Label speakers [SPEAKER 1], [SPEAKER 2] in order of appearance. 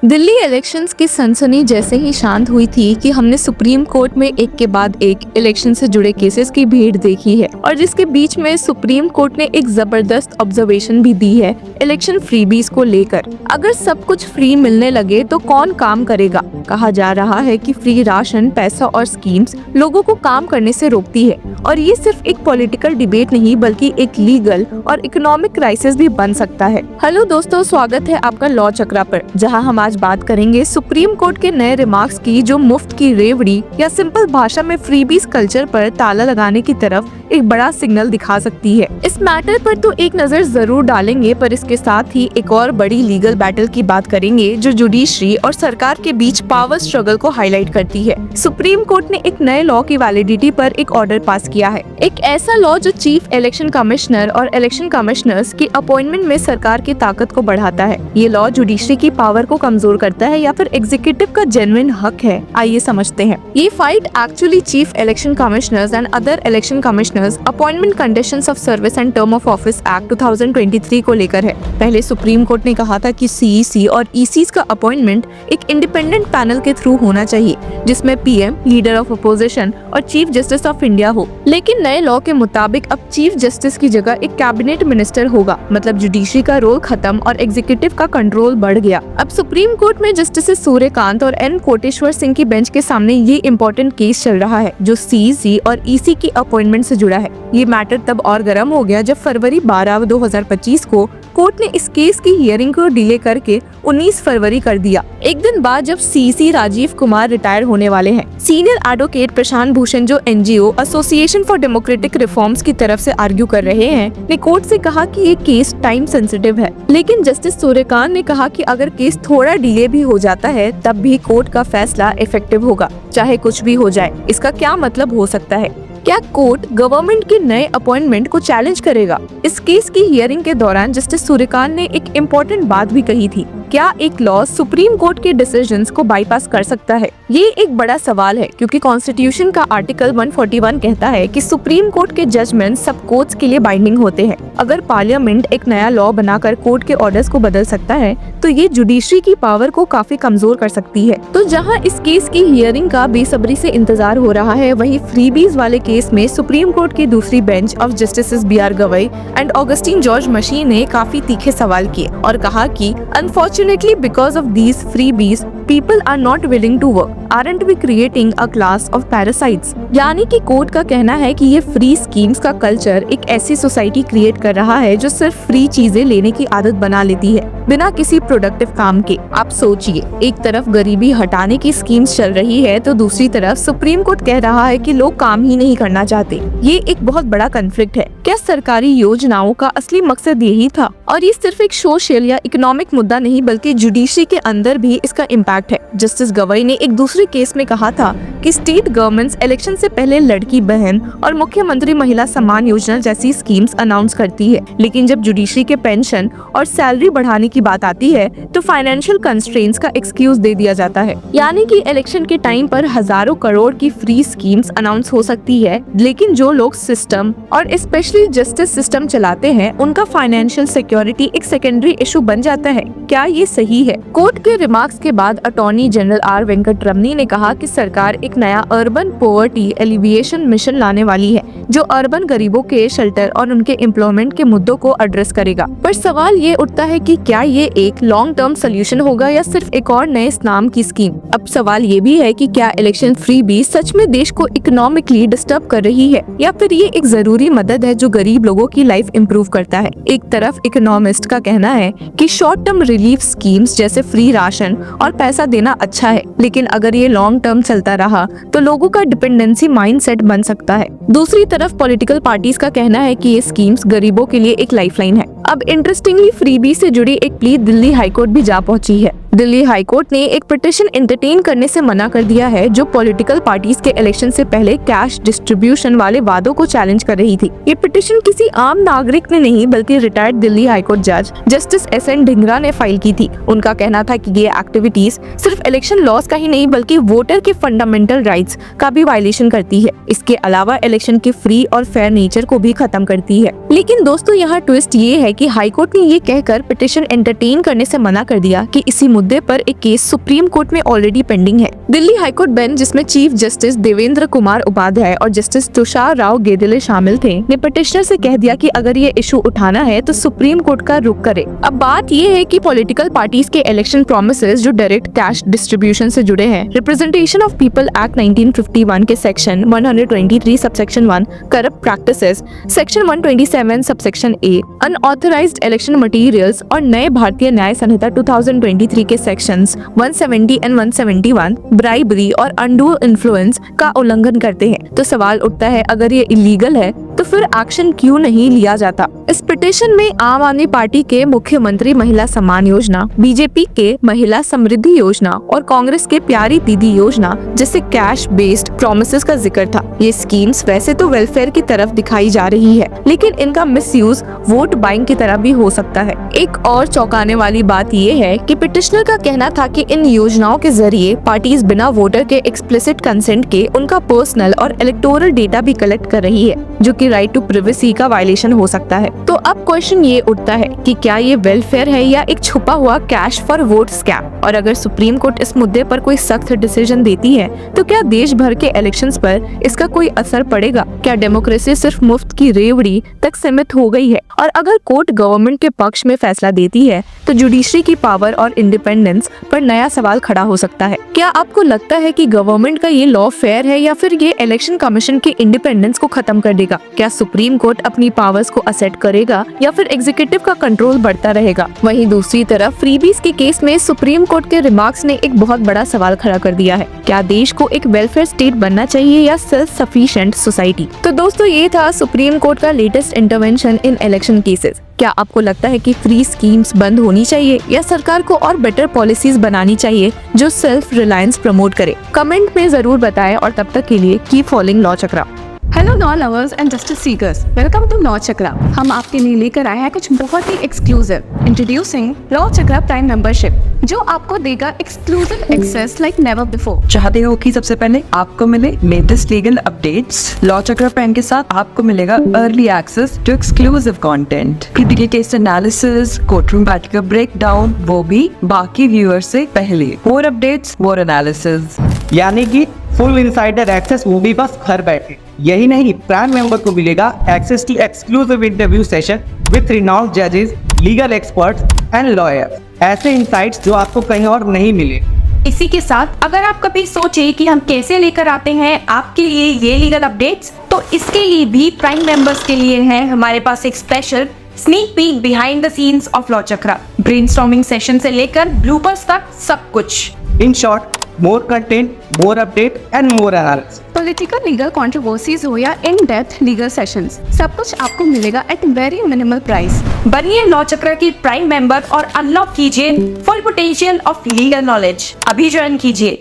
[SPEAKER 1] Delhi elections की सनसनी जैसे ही शांत हुई थी कि हमने सुप्रीम कोर्ट में एक के बाद एक इलेक्शन से जुड़े केसेस की भीड़ देखी है और जिसके बीच में सुप्रीम कोर्ट ने एक जबरदस्त ऑब्जर्वेशन भी दी है इलेक्शन फ्रीबीज को लेकर। अगर सब कुछ फ्री मिलने लगे तो कौन काम करेगा। कहा जा रहा है कि फ्री राशन, पैसा और स्कीम्स लोगों को काम करने से रोकती है और ये सिर्फ एक पॉलिटिकल डिबेट नहीं बल्कि एक लीगल और इकोनॉमिक क्राइसिस भी बन सकता है। हेलो दोस्तों, स्वागत है आपका लॉ चक्रा पर, जहां हम आज बात करेंगे सुप्रीम कोर्ट के नए रिमार्क्स की जो मुफ्त की रेवड़ी या सिंपल भाषा में फ्रीबीज कल्चर पर ताला लगाने की तरफ एक बड़ा सिग्नल दिखा सकती है। इस मैटर पर तो एक नजर जरूर डालेंगे, पर इसके साथ ही एक और बड़ी लीगल बैटल की बात करेंगे जो जुडिशरी और सरकार के बीच पावर स्ट्रगल को हाईलाइट करती है। सुप्रीम कोर्ट ने एक नए लॉ की वैलिडिटी पर एक ऑर्डर पास किया है, एक ऐसा लॉ जो चीफ इलेक्शन कमिश्नर और इलेक्शन कमिश्नर्स की अपॉइंटमेंट में सरकार की ताकत को बढ़ाता है। ये लॉ जुडिशरी की पावर को कमजोर करता है या फिर एग्जीक्यूटिव का जेन्युइन हक है। आइए समझते हैं। ये fight actually chief election commissioners and other election commissioners appointment conditions of service and term of office act 2023 को लेकर है। पहले सुप्रीम कोर्ट ने कहा था कि सीईसी और ईसीस का अपॉइंटमेंट एक इंडिपेंडेंट पैनल के थ्रू होना चाहिए जिसमें पीएम, लीडर ऑफ अपोजिशन और चीफ जस्टिस ऑफ इंडिया हो। लेकिन नए लॉ के मुताबिक अब चीफ जस्टिस की जगह एक कैबिनेट मिनिस्टर होगा, मतलब जुडिशरी का रोल खत्म और एग्जीक्यूटिव का कंट्रोल बढ़ गया। अब सुप्रीम कोर्ट में जस्टिस सूर्यकांत और एन कोटेश्वर सिंह की बेंच के सामने ये इम्पोर्टेंट केस चल रहा है जो सीईसी और ईसी की अपॉइंटमेंट से जुड़ा है। ये मैटर तब और गर्म हो गया जब फरवरी 12, 2025 को कोर्ट ने इस केस की हियरिंग को डिले करके 19 फरवरी कर दिया, एक दिन बाद जब सीसी राजीव कुमार रिटायर होने वाले हैं। सीनियर एडवोकेट प्रशांत भूषण, जो NGO association for democratic reforms की तरफ से आर्ग्यू कर रहे हैं, ने कोर्ट से कहा कि ये केस टाइम सेंसिटिव है। लेकिन जस्टिस सूर्यकांत ने कहा कि अगर केस थोड़ा डिले भी हो जाता है तब भी कोर्ट का फैसला इफेक्टिव होगा, चाहे कुछ भी हो जाए। इसका क्या मतलब हो सकता है? क्या कोर्ट गवर्नमेंट के नए अपॉइंटमेंट को चैलेंज करेगा? इस केस की हियरिंग के दौरान जस्टिस सूर्यकांत ने एक इम्पोर्टेंट बात भी कही थी। क्या एक लॉ सुप्रीम कोर्ट के डिसीजंस को बाईपास कर सकता है? ये एक बड़ा सवाल है क्योंकि कॉन्स्टिट्यूशन का आर्टिकल 141 कहता है कि सुप्रीम कोर्ट के जजमेंट सब कोर्ट्स के लिए बाइंडिंग होते हैं। अगर पार्लियामेंट एक नया लॉ बनाकर कोर्ट के ऑर्डर्स को बदल सकता है तो ये जुडिशरी की पावर को काफी कमजोर कर सकती है। तो जहाँ इस केस की हियरिंग का बेसब्री से इंतजार हो रहा है, वहीं फ्रीबीज वाले केस में सुप्रीम कोर्ट की दूसरी bench of justice BR Gavai and Augustine George Masih ने काफी तीखे सवाल किए और कहा कि unfortunately because of these freebies people are not willing to work. Aren't we creating a class of parasites? यानी कि कोर्ट का कहना है कि ये फ्री स्कीम्स का कल्चर एक ऐसी सोसाइटी क्रिएट कर रहा है जो सिर्फ फ्री चीजें लेने की आदत बना लेती है बिना किसी प्रोडक्टिव काम के। आप सोचिए, एक तरफ गरीबी हटाने की स्कीम्स चल रही है तो दूसरी तरफ सुप्रीम कोर्ट कह रहा है कि लोग काम ही नहीं करना चाहते। ये एक बहुत बड़ा कन्फ्लिक्ट है। क्या सरकारी योजनाओं का असली मकसद यही था? और ये सिर्फ एक सोशल या इकोनॉमिक मुद्दा नहीं बल्कि जुडिशरी के अंदर भी इसका इम्पैक्ट है। जस्टिस गवई ने एक दूसरे केस में कहा था कि स्टेट गवर्नमेंट्स इलेक्शन से पहले लड़की बहन और मुख्यमंत्री महिला सम्मान योजना जैसी स्कीम्स अनाउंस करती है, लेकिन जब जुडिशरी के पेंशन और सैलरी बढ़ाने की बात आती है तो फाइनेंशियल कंस्ट्रेंट्स का एक्सक्यूज दे दिया जाता है। यानी कि इलेक्शन के टाइम पर हजारों करोड़ की फ्री स्कीम्स अनाउंस हो सकती है, लेकिन जो लोग सिस्टम और स्पेशली जस्टिस सिस्टम चलाते हैं उनका फाइनेंशियल सिक्योरिटी एक सेकेंडरी इशू बन जाता है। क्या ये सही है? कोर्ट के रिमार्क्स के बाद अटॉर्नी जनरल आर वेंकटरमनी ने कहा कि सरकार एक नया अर्बन पॉवर्टी एलिविएशन मिशन लाने वाली है जो अर्बन गरीबों के शेल्टर और उनके एम्प्लॉयमेंट के मुद्दों को एड्रेस करेगा। पर सवाल ये उठता है कि क्या ये एक लॉन्ग टर्म सोल्यूशन होगा या सिर्फ एक और नए नाम की स्कीम? अब सवाल ये भी है कि क्या इलेक्शन फ्रीबीज सच में देश को इकोनॉमिकली डिस्टर्ब कर रही है या फिर ये एक जरूरी मदद है जो गरीब लोगों की लाइफ इम्प्रूव करता है। एक तरफ इकोनॉमिस्ट का कहना है कि शॉर्ट टर्म रिलीफ स्कीम्स जैसे फ्री राशन और पैसा देना अच्छा है, लेकिन अगर ये लॉन्ग टर्म चलता रहा तो लोगों का डिपेंडेंसी माइंडसेट बन सकता है। दूसरी तरफ पॉलिटिकल पार्टीज का कहना है कि ये स्कीम्स गरीबों के लिए एक लाइफलाइन है। अब इंटरेस्टिंगली फ्रीबी से जुड़ी एक प्ली दिल्ली हाईकोर्ट भी जा पहुंची है। दिल्ली हाईकोर्ट ने एक पिटीशन एंटरटेन करने से मना कर दिया है जो पॉलिटिकल पार्टीज के इलेक्शन से पहले कैश डिस्ट्रीब्यूशन वाले वादों को चैलेंज कर रही थी। ये पिटीशन किसी आम नागरिक ने नहीं बल्कि रिटायर्ड दिल्ली हाईकोर्ट जज जस्टिस एस.एन. ढींगरा ने फाइल की थी। उनका कहना था कि ये एक्टिविटीज सिर्फ इलेक्शन लॉस का ही नहीं बल्कि वोटर के फंडामेंटल राइट्स का भी वायलेशन करती है। इसके अलावा इलेक्शन के फ्री और फेयर नेचर को भी खत्म करती है। लेकिन दोस्तों, यहाँ ट्विस्ट ये है कि हाईकोर्ट ने ये कहकर पिटीशन एंटरटेन करने से मना कर दिया कि इसी मुद्दे पर एक केस सुप्रीम कोर्ट में ऑलरेडी पेंडिंग है। दिल्ली हाईकोर्ट बेंच, जिसमें चीफ जस्टिस देवेंद्र कुमार उपाध्याय और जस्टिस तुषार राव गेदिले शामिल थे, ने पिटिशनर से कह दिया कि अगर ये इशू उठाना है तो सुप्रीम कोर्ट का रुख करे। अब बात ये है कि पॉलिटिकल पार्टीज के इलेक्शन प्रोमिसेस जो डायरेक्ट कैश डिस्ट्रीब्यूशन से जुड़े हैं, रिप्रेजेंटेशन ऑफ पीपल एक्ट 1951 के section 123 subsection 1 corrupt practices, section 127 subsection A unauthorised election materials और नए भारतीय न्याय संहिता 2023 के सेक्शंस 170 एंड 171 ब्राइबरी और अनडू इन्फ्लुएंस का उल्लंघन करते हैं। तो सवाल उठता है, अगर ये इलीगल है तो फिर एक्शन क्यों नहीं लिया जाता। इस पिटीशन में आम आदमी पार्टी के मुख्यमंत्री महिला सम्मान योजना, बीजेपी के महिला समृद्धि योजना और कांग्रेस के प्यारी दीदी योजना जैसे कैश बेस्ड प्रॉमिसेस का जिक्र था। ये स्कीम्स वैसे तो वेलफेयर की तरफ दिखाई जा रही है, लेकिन इनका मिसयूज वोट बाइंग की तरह भी हो सकता है। एक और चौंकाने वाली बात ये है कि पिटिशनर का कहना था कि इन योजनाओं के जरिए पार्टीज बिना वोटर के एक्सप्लिसिट कंसेंट के उनका पर्सनल और इलेक्टोरल डेटा भी कलेक्ट कर रही है, जो कि राइट टू प्रिवेसी का वायलेशन हो सकता है। तो अब क्वेश्चन ये उठता है कि क्या ये वेलफेयर है या एक छुपा हुआ कैश फॉर वोट स्कैम। और अगर सुप्रीम कोर्ट इस मुद्दे पर कोई सख्त डिसीजन देती है तो क्या देश भर के इलेक्शंस पर इसका कोई असर पड़ेगा? क्या डेमोक्रेसी सिर्फ मुफ्त की रेवड़ी तक सीमित हो गई है? और अगर कोर्ट गवर्नमेंट के पक्ष में फैसला देती है तो जुडिशरी की पावर और इंडिपेंडेंस पर नया सवाल खड़ा हो सकता है। क्या आपको लगता है कि गवर्नमेंट का ये लॉ फेयर है या फिर ये इलेक्शन कमीशन के इंडिपेंडेंस को खत्म कर देगा? क्या सुप्रीम कोर्ट अपनी पावर्स को असेट करेगा या फिर एग्जीक्यूटिव का कंट्रोल बढ़ता रहेगा? वहीं दूसरी तरफ फ्रीबीज के केस में सुप्रीम कोर्ट के रिमार्क्स ने एक बहुत बड़ा सवाल खड़ा कर दिया है। क्या देश को एक वेलफेयर स्टेट बनना चाहिए या सेल्फ सफिशिएंट सोसाइटी? तो दोस्तों, ये था सुप्रीम कोर्ट का लेटेस्ट इंटरवेंशन इन इलेक्शन केसेस। क्या आपको लगता है कि फ्री स्कीम्स बंद होनी चाहिए या सरकार को और बेटर पॉलिसीज बनानी चाहिए जो सेल्फ रिलायंस प्रमोट करे? कमेंट में जरूर बताएं और तब तक के लिए keep following law Chakra.
[SPEAKER 2] Hello law lovers and justice seekers, welcome to law Chakra. हम आपके लिए लेकर आए हैं कुछ बहुत ही exclusive. Introducing law Chakra prime membership, जो आपको देगा exclusive access like never before.
[SPEAKER 3] चाहते हो कि सबसे पहले आपको मिले latest legal updates? Law Chakra prime के साथ आपको मिलेगा early access to exclusive content, critical case analysis, courtroom बैठक का ब्रेकडाउन, वो भी बाकी व्यूअर्स से पहले। मोर अपडेट्स, मोर एनालिसिस,
[SPEAKER 4] यानी कि फुल इनसाइडर एक्सेस, वो भी बस घर बैठे। यही नहीं, प्राइम मेंबर को मिलेगा access to exclusive interview session with renowned जजेस, लीगल एक्सपर्ट्स एंड लॉयर्स। ऐसे इनसाइट्स जो आपको कहीं और नहीं मिले।
[SPEAKER 2] इसी के साथ अगर आप कभी सोचे कि हम कैसे लेकर आते हैं आपके लिए ये लीगल अपडेट्स, तो इसके लिए भी प्राइम मेंबर्स के लिए है हमारे पास एक special sneak peek behind the scenes of law chakra. Brainstorming session से लेकर ब्लूपर्स तक सब कुछ।
[SPEAKER 4] In short, more content, more update and more analysis.
[SPEAKER 2] Political legal controversies हो या इन डेप्थ लीगल सेशंस, सब कुछ आपको मिलेगा एट वेरी मिनिमल प्राइस। बनिए लॉ चक्र की प्राइम मेंबर और अनलॉक कीजिए full potential of legal knowledge. अभी ज्वाइन कीजिए।